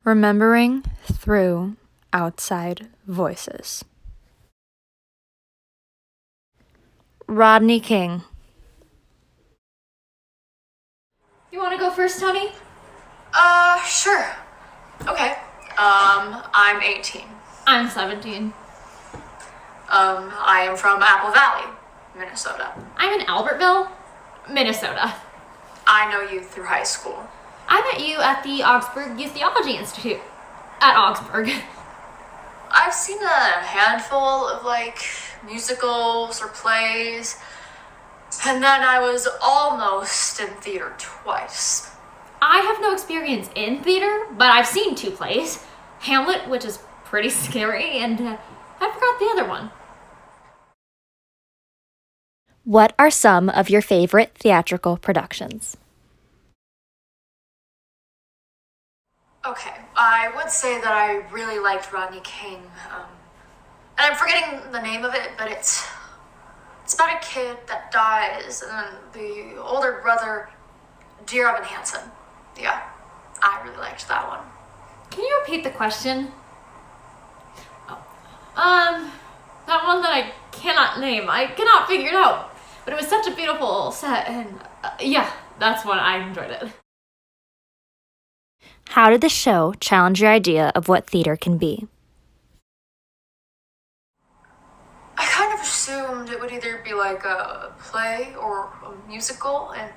Remembering through outside voices. Rodney King. You want to go first, Tony? Sure. Okay. I'm 18. I'm 17. I am from Apple Valley, Minnesota. I'm in Albertville, Minnesota. I know you through high school. I met you at the Augsburg Youth Theology Institute at Augsburg. I've seen a handful of, musicals or plays, and then I was almost in theater twice. I have no experience in theater, but I've seen 2 plays. Hamlet, which is pretty scary, and I forgot the other one. What are some of your favorite theatrical productions? Okay, I would say that I really liked Rodney King, and I'm forgetting the name of it, but it's about a kid that dies, and then the older brother, Dear Evan Hansen. Yeah, I really liked that one. Can you repeat the question? That one that I cannot name. I cannot figure it out. But it was such a beautiful set, and yeah, that's when I enjoyed it. How did the show challenge your idea of what theater can be? I kind of assumed it would either be like a play or a musical, and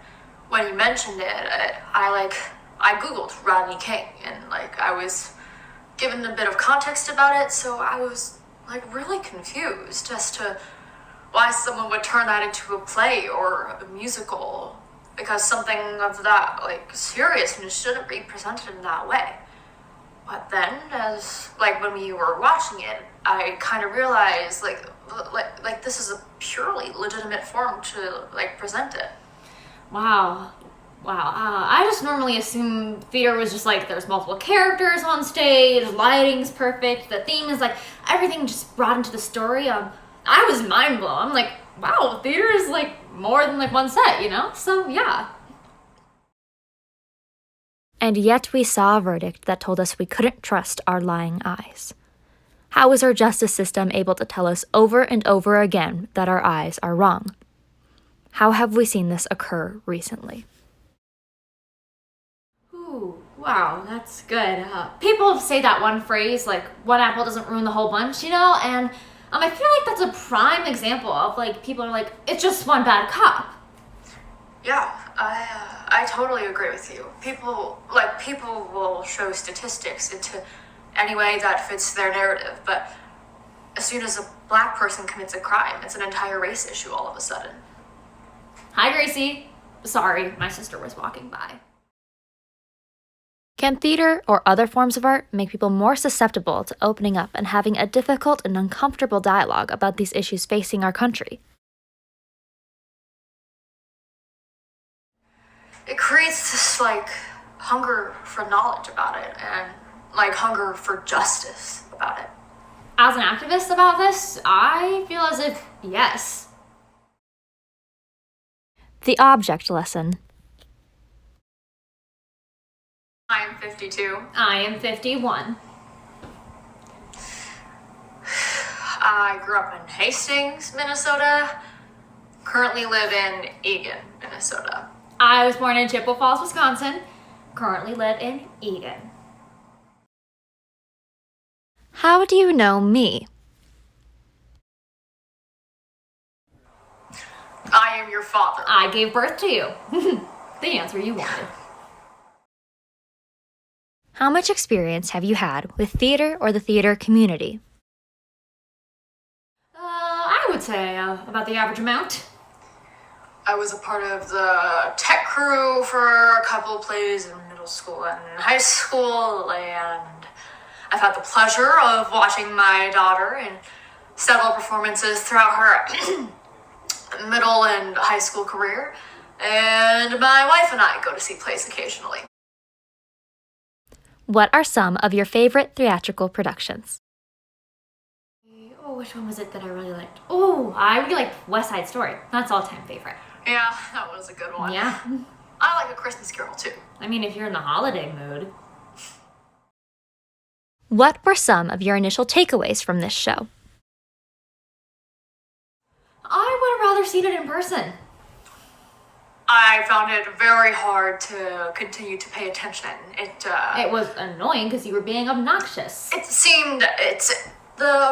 when you mentioned it, I googled Rodney King, and I was given a bit of context about it, so I was really confused as to why someone would turn that into a play or a musical, because something of that seriousness shouldn't be presented in that way. But then, as when we were watching it, I kind of realized this is a purely legitimate form to present it. Wow. I just normally assume theater was just there's multiple characters on stage, lighting's perfect, the theme is everything just brought into the story. I was mind blown. I'm like, wow, theater is more than one set, you know? So yeah. And yet we saw a verdict that told us we couldn't trust our lying eyes. How is our justice system able to tell us over and over again that our eyes are wrong? How have we seen this occur recently? Ooh, wow, that's good. People say that one phrase, one apple doesn't ruin the whole bunch, you know? And I feel that's a prime example of people are it's just one bad cop. Yeah, I totally agree with you. People will show statistics into any way that fits their narrative, but as soon as a black person commits a crime, it's an entire race issue all of a sudden. Hi, Gracie. Sorry, my sister was walking by. Can theater or other forms of art make people more susceptible to opening up and having a difficult and uncomfortable dialogue about these issues facing our country? It creates this hunger for knowledge about it, and hunger for justice about it. As an activist about this, I feel as if yes. The object lesson. I am 52. I am 51. I grew up in Hastings, Minnesota. Currently live in Eagan, Minnesota. I was born in Chippewa Falls, Wisconsin. Currently live in Eagan. How do you know me? I am your father. I gave birth to you. The answer you wanted. How much experience have you had with theater or the theater community? I would say about the average amount. I was a part of the tech crew for a couple of plays in middle school and high school, and I've had the pleasure of watching my daughter in several performances throughout her middle and high school career, and my wife and I go to see plays occasionally. What are some of your favorite theatrical productions? Oh, which one was it that I really liked? Oh, I really liked West Side Story. That's all-time favorite. Yeah, that was a good one. Yeah. I like A Christmas Carol too. I mean, if you're in the holiday mood. What were some of your initial takeaways from this show? I would have rather seen it in person. I found it very hard to continue to pay attention. It was annoying because you were being obnoxious. The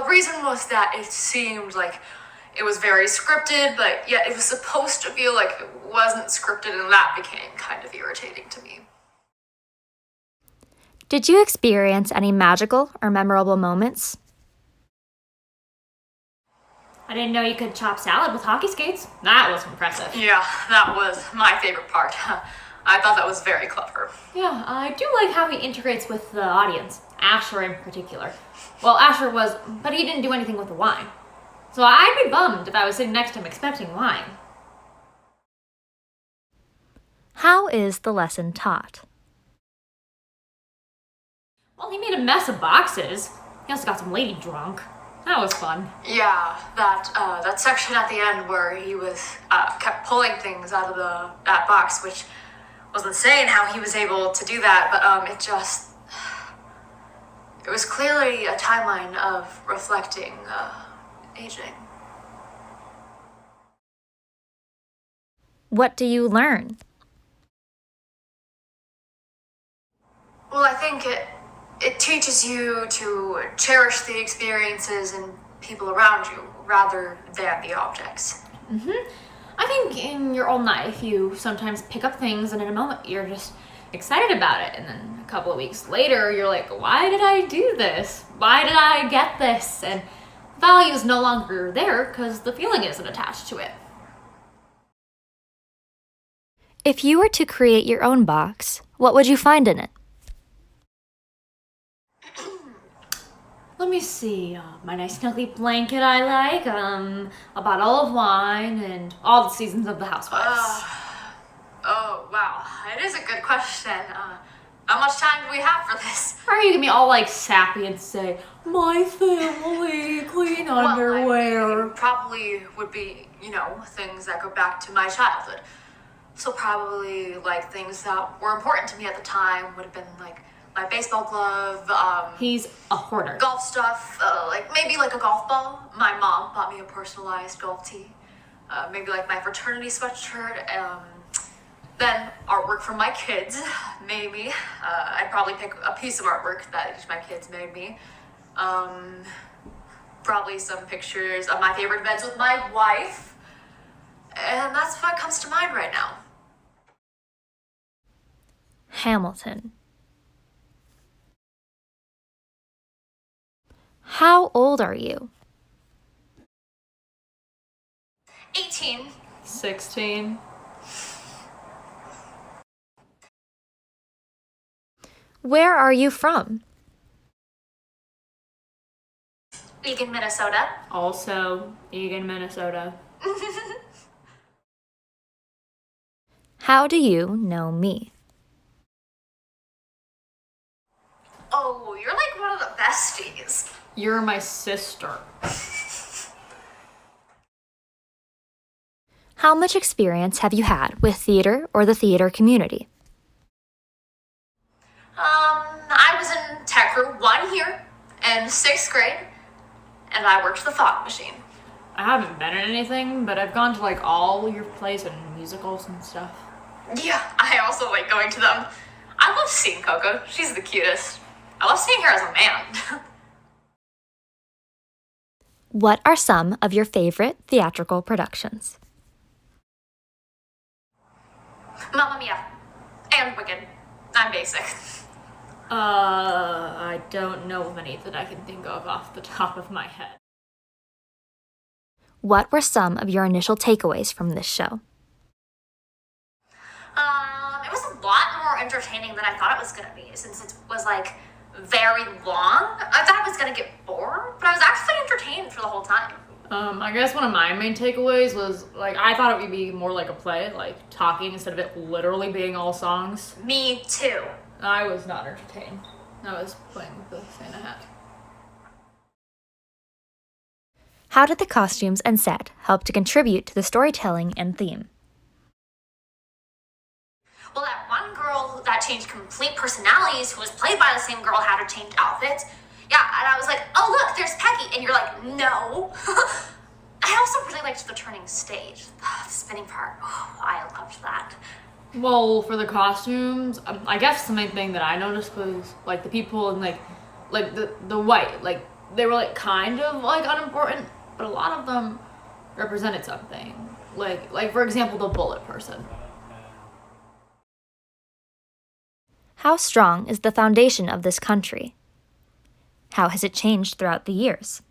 reason was that it seemed like it was very scripted, but yet it was supposed to feel like it wasn't scripted, and that became kind of irritating to me. Did you experience any magical or memorable moments? I didn't know you could chop salad with hockey skates. That was impressive. Yeah, that was my favorite part. I thought that was very clever. Yeah, I do like how he integrates with the audience, Asher in particular. Well, Asher was, but he didn't do anything with the wine. So I'd be bummed if I was sitting next to him expecting wine. How is the lesson taught? Well, He made a mess of boxes. He also got some lady drunk. That was fun. yeah, that section at the end where he was kept pulling things out of that box, which was insane how he was able to do that. But it was clearly a timeline of reflecting aging. What do you learn? Well, I think it teaches you to cherish the experiences and people around you rather than the objects. I think in your own life, you sometimes pick up things and in a moment you're just excited about it. And then a couple of weeks later, you're like, why did I do this? Why did I get this? And value is no longer there because the feeling isn't attached to it. If you were to create your own box, what would you find in it? Let me see, my nice snuggly blanket I like, a bottle of wine, and all the seasons of the Housewives. Oh, wow. It is a good question. How much time do we have for this? Or are you gonna be all like sappy and say, my family, clean underwear? It probably would be, things that go back to my childhood. So probably like things that were important to me at the time would have been like my baseball glove, He's a hoarder. golf stuff, maybe like a golf ball. My mom bought me a personalized golf tee. Maybe like my fraternity sweatshirt. Then artwork from my kids, maybe. I'd probably pick a piece of artwork that each of my kids made me. Probably some pictures of my favorite events with my wife. And that's what comes to mind right now. Hamilton. How old are you? 18. 16. Where are you from? Eagan, Minnesota. Also, Eagan, Minnesota. How do you know me? Oh, you're like one of the besties. You're my sister. How much experience have you had with theater or the theater community? I was in Tech Group 1 here in 6th grade, and I worked the fog machine. I haven't been in anything, but I've gone to like all your plays and musicals and stuff. Yeah, I also like going to them. I love seeing Coco. She's the cutest. I love seeing her as a man. What are some of your favorite theatrical productions? Mamma Mia. And Wicked. I'm basic. I don't know of any that I can think of off the top of my head. What were some of your initial takeaways from this show? It was a lot more entertaining than I thought it was gonna be, since it was like very long. I thought I was gonna get bored, but I was actually entertained for the whole time. I guess one of my main takeaways was, like, I thought it would be more like a play, like talking instead of it literally being all songs. Me too. I was not entertained. I was playing with the Santa hat. How did the costumes and set help to contribute to the storytelling and theme? Well, that one girl that changed complete personalities, who was played by the same girl, had to change outfits. Yeah, and I was like, oh look, there's Peggy, and you're like, no. I also really liked the turning stage, the spinning part. Oh, I loved that. Well, for the costumes, I guess the main thing that I noticed was like the people in like the white, like they were like kind of like unimportant, but a lot of them represented something. Like for example, the bullet person. How strong is the foundation of this country? How has it changed throughout the years?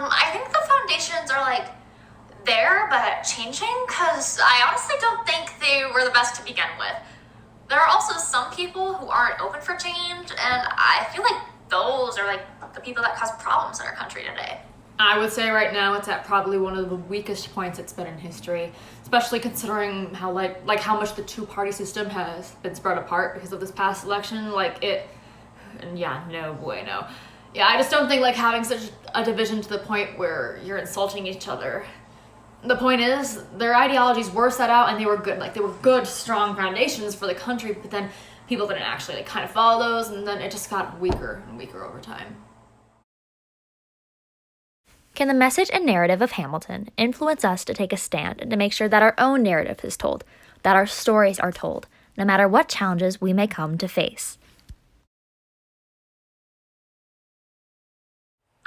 I think the foundations are like there, but changing, because I honestly don't think they were the best to begin with. There are also some people who aren't open for change, and I feel like those are like the people that cause problems in our country today. I would say right now it's at probably one of the weakest points it's been in history, especially considering how like how much the two-party system has been spread apart because of this past election. And yeah, no bueno. Yeah, I just don't think like having such a division to the point where you're insulting each other. The point is, their ideologies were set out and they were good. Like they were good, strong foundations for the country, but then people didn't actually like kind of follow those, and then it just got weaker and weaker over time. Can the message and narrative of Hamilton influence us to take a stand and to make sure that our own narrative is told, that our stories are told, no matter what challenges we may come to face?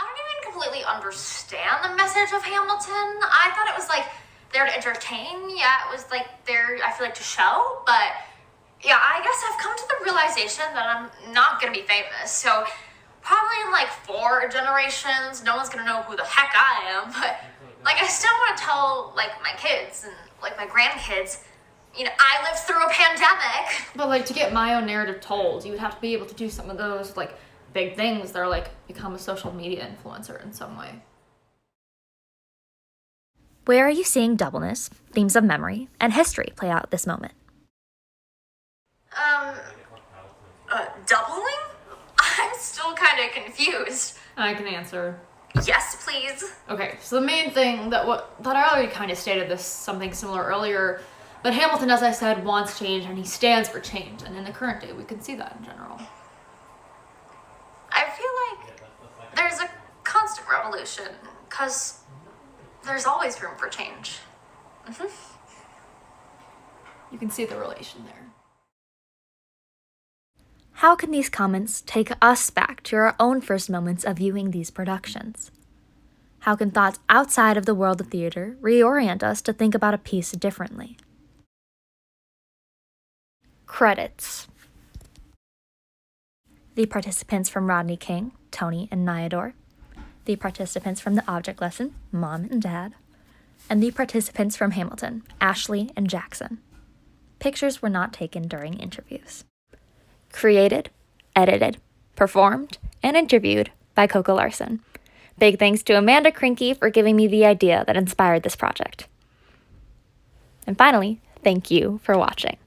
I don't even completely understand the message of Hamilton. I thought it was like there to entertain. Yeah, it was like there, I feel like, to show. But yeah, I guess I've come to the realization that I'm not gonna be famous. So probably in like 4 generations, no one's gonna know who the heck I am. But like, I still want to tell like my kids and like my grandkids, you know, I lived through a pandemic. But like to get my own narrative told, you would have to be able to do some of those like big things that are like become a social media influencer in some way. Where are you seeing doubleness, themes of memory, and history play out this moment? Doubling? I'm still kind of confused. I can answer. Yes, please. Okay, so the main thing that I already kind of stated this something similar earlier, but Hamilton, as I said, wants change and he stands for change, and in the current day we can see that in general. I feel like there's a constant revolution, because there's always room for change. You can see the relation there. How can these comments take us back to our own first moments of viewing these productions? How can thoughts outside of the world of theater reorient us to think about a piece differently? Credits. The participants from Rodney King, Tony and Nyador. The participants from The Object Lesson, Mom and Dad. And the participants from Hamilton, Ashley and Jackson. Pictures were not taken during interviews. Created, edited, performed, and interviewed by Coco Larson. Big thanks to Amanda Krinke for giving me the idea that inspired this project. And finally, thank you for watching.